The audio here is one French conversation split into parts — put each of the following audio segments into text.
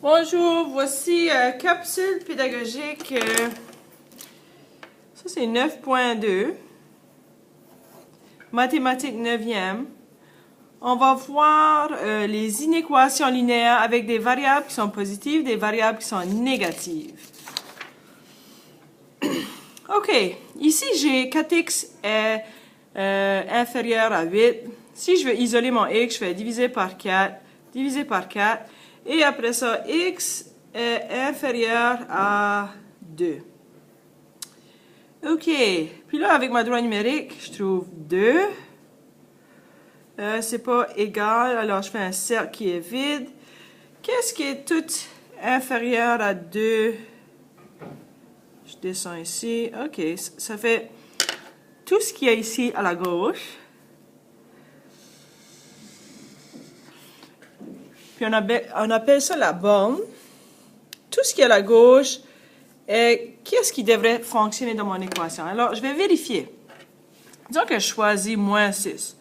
Bonjour, voici capsule pédagogique. Ça, c'est 9.2. Mathématiques 9e. On va voir les inéquations linéaires avec des variables qui sont positives, des variables qui sont négatives. OK. Ici, j'ai 4x est inférieur à 8. Si je veux isoler mon x, je fais diviser par 4, diviser par 4. Et après ça, x est inférieur à 2. OK. Puis là, avec ma droite numérique, je trouve 2. C'est pas égal, alors je fais un cercle qui est vide. Qu'est-ce qui est tout inférieur à 2? Je descends ici. OK. Ça fait tout ce qui est ici à la gauche. Puis on appelle ça la borne. Tout ce qui est à la gauche est qu'est-ce qui devrait fonctionner dans mon équation. Alors, je vais vérifier. Disons que je choisis moins 6.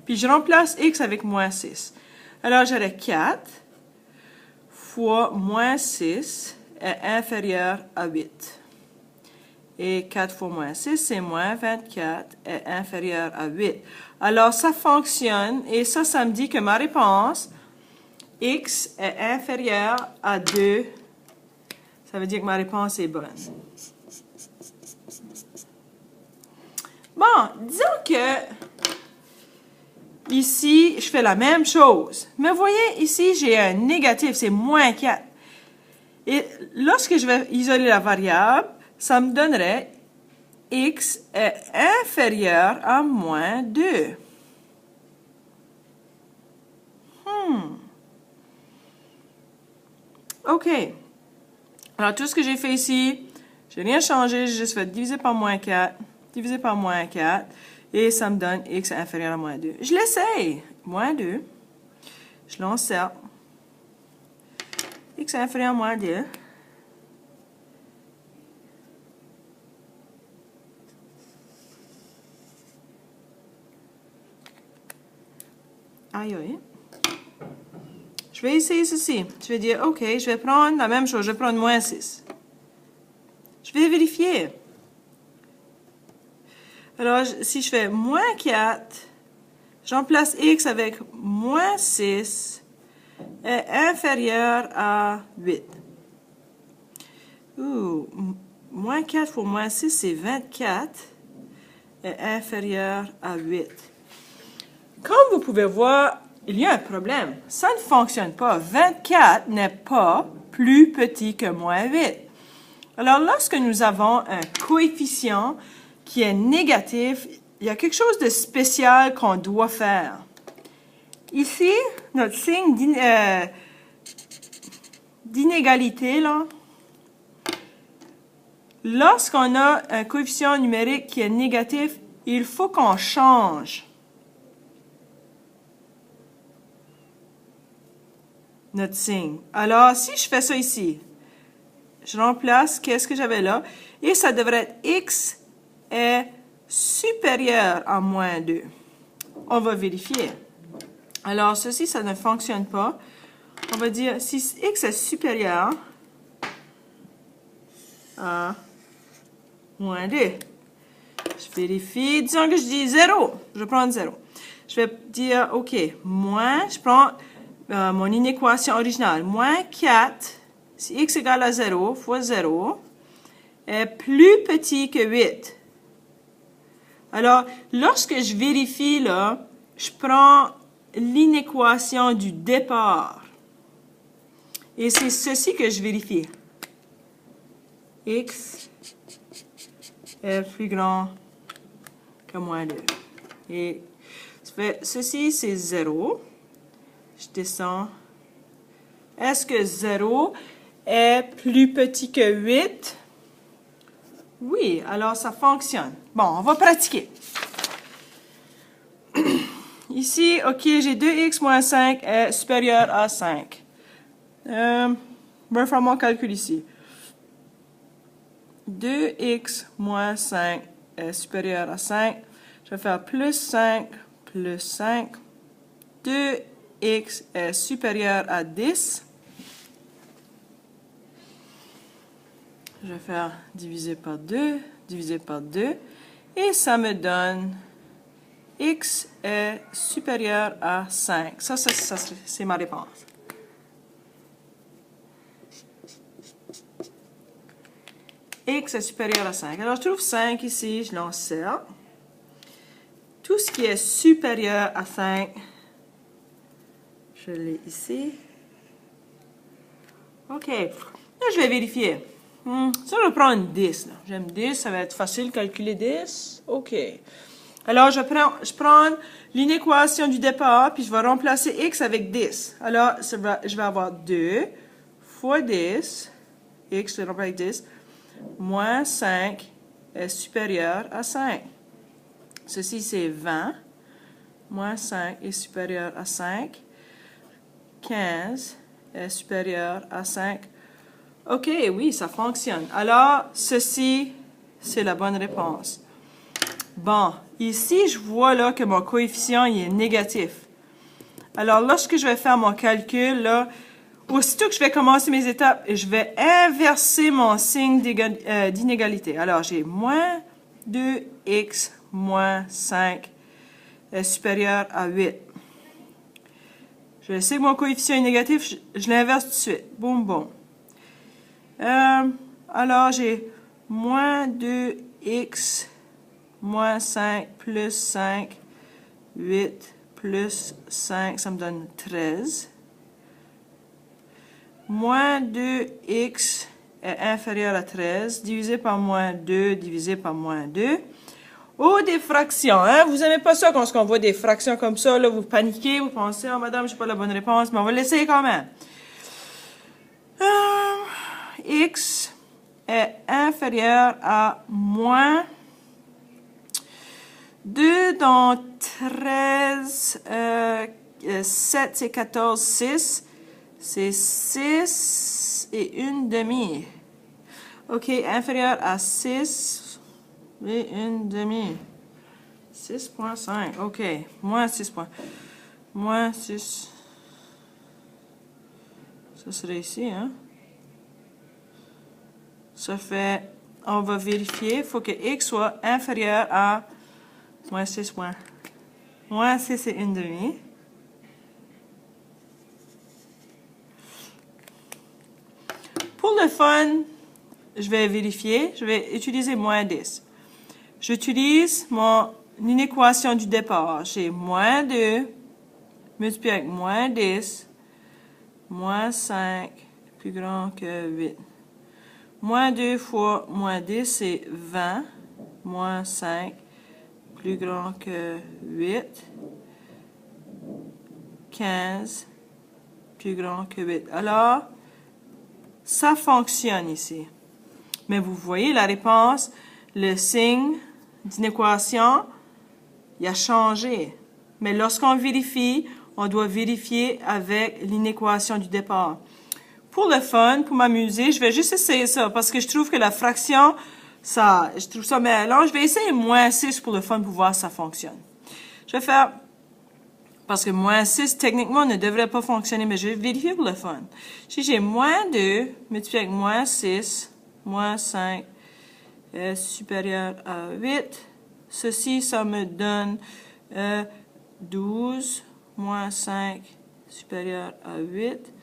Puis je remplace x avec moins 6. Alors, j'aurai 4 fois moins 6 est inférieur à 8. Et 4 fois moins 6, c'est moins 24 est inférieur à 8. Alors, ça fonctionne et ça me dit que ma réponse, x est inférieur à 2. Ça veut dire que ma réponse est bonne. Bon, disons que ici, je fais la même chose. Mais vous voyez, ici, j'ai un négatif, c'est moins 4. Et lorsque je vais isoler la variable, ça me donnerait x est inférieur à moins 2. OK. Alors, tout ce que j'ai fait ici, j'ai rien changé, j'ai juste fait diviser par moins 4, diviser par moins 4, et ça me donne x inférieur à moins 2. Je l'essaye. Moins 2. Je l'encercle. X inférieur à moins 2. Aïe, aïe. Je vais essayer ceci. Je vais dire, OK, je vais prendre la même chose. Je vais prendre moins 6. Je vais vérifier. Alors, si je fais moins 4, j'emplace x avec moins 6 est inférieur à 8. Moins 4 fois moins 6, c'est 24 est inférieur à 8. Comme vous pouvez voir, il y a un problème. Ça ne fonctionne pas. 24 n'est pas plus petit que moins 8. Alors, lorsque nous avons un coefficient qui est négatif, il y a quelque chose de spécial qu'on doit faire. Ici, notre signe d'inégalité, là, lorsqu'on a un coefficient numérique qui est négatif, il faut qu'on change notre signe. Alors, si je fais ça ici, je remplace qu'est-ce que j'avais là, et ça devrait être x est supérieur à moins 2. On va vérifier. Alors, ceci, ça ne fonctionne pas. On va dire, si x est supérieur à moins 2, je vérifie. Disons que je dis 0. Je vais prendre 0. Je vais dire, OK, moins, je prends mon inéquation originale. Moins 4, si x égale à 0 fois 0, est plus petit que 8. Alors, lorsque je vérifie, là, je prends l'inéquation du départ. Et c'est ceci que je vérifie. X est plus grand que moins 2. Et ceci, c'est 0. Je descends. Est-ce que 0 est plus petit que 8? Oui, alors ça fonctionne. Bon, on va pratiquer. Ici, OK, j'ai 2x moins 5 est supérieur à 5. Je vais faire mon calcul ici. 2x moins 5 est supérieur à 5. Je vais faire plus 5, plus 5. 2x est supérieur à 10. je vais faire diviser par 2, diviser par 2, et ça me donne x est supérieur à 5. Ça c'est ma réponse. X est supérieur à 5. Alors, je trouve 5 ici, je l'enserre. Tout ce qui est supérieur à 5, je l'ai ici. OK. Là, je vais vérifier. Ça, je vais prendre 10. J'aime 10, ça va être facile de calculer 10. OK. Alors, je prends l'inéquation du départ, puis je vais remplacer x avec 10. Alors, je vais avoir 2 fois 10, x, je le remplace avec 10, moins 5 est supérieur à 5. Ceci, c'est 20. Moins 5 est supérieur à 5. 15 est supérieur à 5. OK, oui, ça fonctionne. Alors, ceci, c'est la bonne réponse. Bon, ici, je vois là que mon coefficient il est négatif. Alors, lorsque je vais faire mon calcul, là, aussitôt que je vais commencer mes étapes, je vais inverser mon signe d'inégalité. Alors, j'ai moins 2x moins 5 est supérieur à 8. Je sais que mon coefficient est négatif, je l'inverse tout de suite. Boum, boum. Alors, j'ai moins 2x moins 5 plus 5, 8 plus 5, ça me donne 13. Moins 2x est inférieur à 13, divisé par moins 2, divisé par moins 2. Oh, des fractions, hein? Vous n'aimez pas ça quand on voit des fractions comme ça, là, vous paniquez, vous pensez, oh madame, je n'ai pas la bonne réponse, mais on va l'essayer quand même. X est inférieur à moins 2 dans 13, 7 c'est 14, 6, c'est 6 et 1 demi. OK, inférieur à 6 et 1 demi. 6,5, OK, moins 6 points. Moins 6, ça serait ici, hein? Ça fait, on va vérifier, il faut que x soit inférieur à moins 6 points. Moins 6 et 1 demi. Pour le fun, je vais vérifier, je vais utiliser moins 10. J'utilise mon inéquation du départ. J'ai moins 2 multiplié avec moins 10, moins 5, plus grand que 8. Moins 2 fois moins 10, c'est 20, moins 5, plus grand que 8, 15, plus grand que 8. Alors, ça fonctionne ici. Mais vous voyez la réponse, le signe d'inéquation, il a changé. Mais lorsqu'on vérifie, on doit vérifier avec l'inéquation du départ. Pour le fun, pour m'amuser, je vais juste essayer ça parce que je trouve que la fraction, je trouve ça mêlant. Je vais essayer moins 6 pour le fun pour voir si ça fonctionne. Je vais faire, parce que moins 6, techniquement, ne devrait pas fonctionner, mais je vais vérifier pour le fun. Si j'ai moins 2, multiplié avec moins 6, moins 5, est supérieur à 8. Ceci, ça me donne 12, moins 5, supérieur à 8.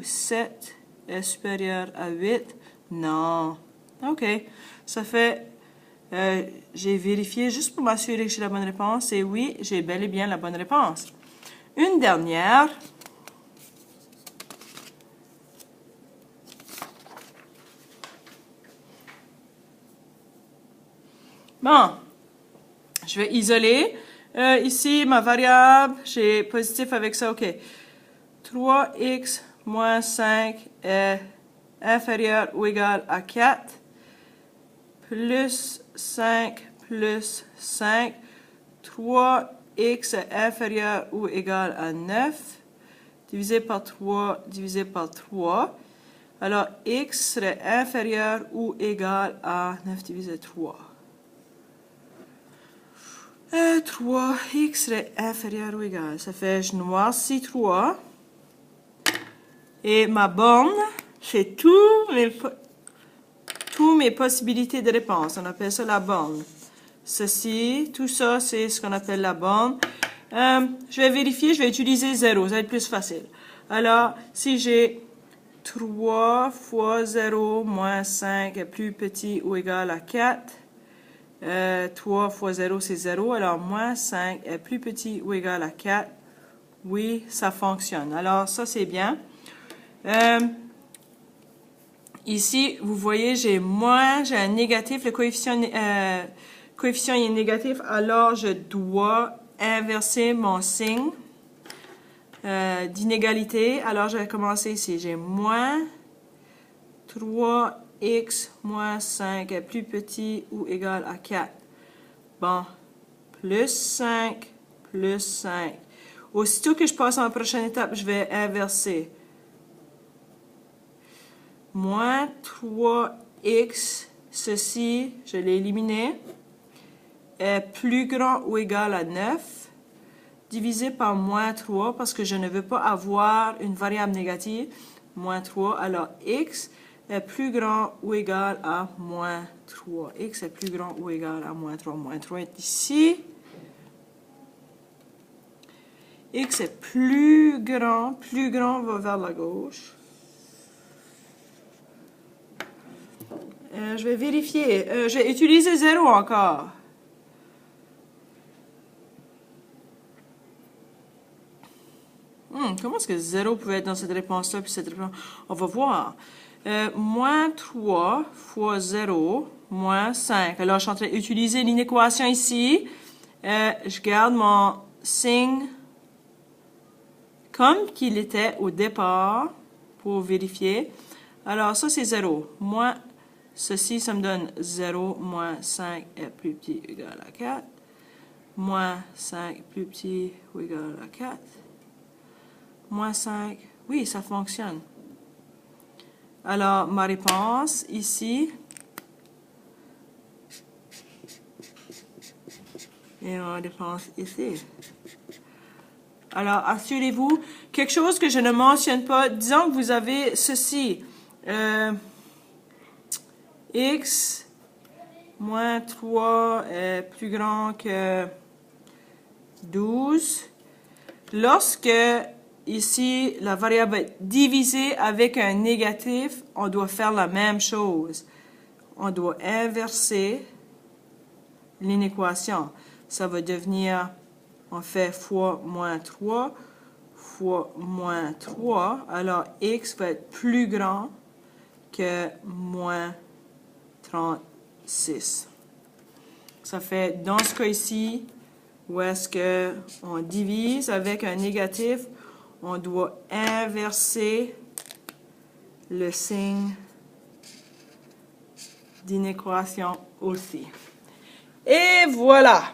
7 est supérieur à 8. Non. OK. Ça fait, j'ai vérifié juste pour m'assurer que j'ai la bonne réponse. Et oui, j'ai bel et bien la bonne réponse. Une dernière. Bon. Je vais isoler. Ici, ma variable, j'ai positif avec ça. OK. 3x moins 5 est inférieur ou égal à 4, plus 5 plus 5, 3x est inférieur ou égal à 9, divisé par 3, divisé par 3. Alors, x serait inférieur ou égal à 9 divisé 3. 3, x serait inférieur ou égal. Ça fait, je noircis 3. Et ma borne, c'est tous mes toutes mes possibilités de réponse. On appelle ça la borne. Ceci, tout ça, c'est ce qu'on appelle la borne. Je vais vérifier, je vais utiliser 0, ça va être plus facile. Alors, si j'ai 3 fois 0 moins 5 est plus petit ou égal à 4, 3 fois 0, c'est 0. Alors, moins 5 est plus petit ou égal à 4. Oui, ça fonctionne. Alors, ça, c'est bien. Ici, vous voyez, j'ai un négatif. Le coefficient est négatif. Alors, je dois inverser mon signe d'inégalité. Alors, je vais commencer ici. J'ai moins 3x moins 5 est plus petit ou égal à 4. Bon, plus 5, plus 5. Aussitôt que je passe à la prochaine étape, je vais inverser. Moins 3x, ceci, je l'ai éliminé, est plus grand ou égal à 9, divisé par moins 3, parce que je ne veux pas avoir une variable négative, moins 3. Alors, x est plus grand ou égal à moins 3. X est plus grand ou égal à moins 3. Moins 3 est ici. X est plus grand va vers la gauche. Je vais vérifier. Je vais utiliser 0 encore. Comment est-ce que 0 pouvait être dans cette réponse-là puis cette réponse? On va voir. Moins 3 fois 0, moins 5. Alors, je suis en train d'utiliser l'inéquation ici. Je garde mon signe comme qu'il était au départ pour vérifier. Alors, ça, c'est 0. Moins ceci, ça me donne 0 moins 5 est plus petit ou égal à 4. Moins 5 plus petit ou égal à 4. Moins 5. Oui, ça fonctionne. Alors, ma réponse ici. Et ma réponse ici. Alors, assurez-vous, quelque chose que je ne mentionne pas, disons que vous avez ceci. X moins 3 est plus grand que 12. Lorsque ici la variable est divisée avec un négatif, on doit faire la même chose. On doit inverser l'inéquation. Ça va devenir, on fait fois moins 3 fois moins 3. Alors, x va être plus grand que moins 36. Ça fait, dans ce cas ici, où est-ce qu'on divise avec un négatif, on doit inverser le signe d'inéquation aussi. Et voilà!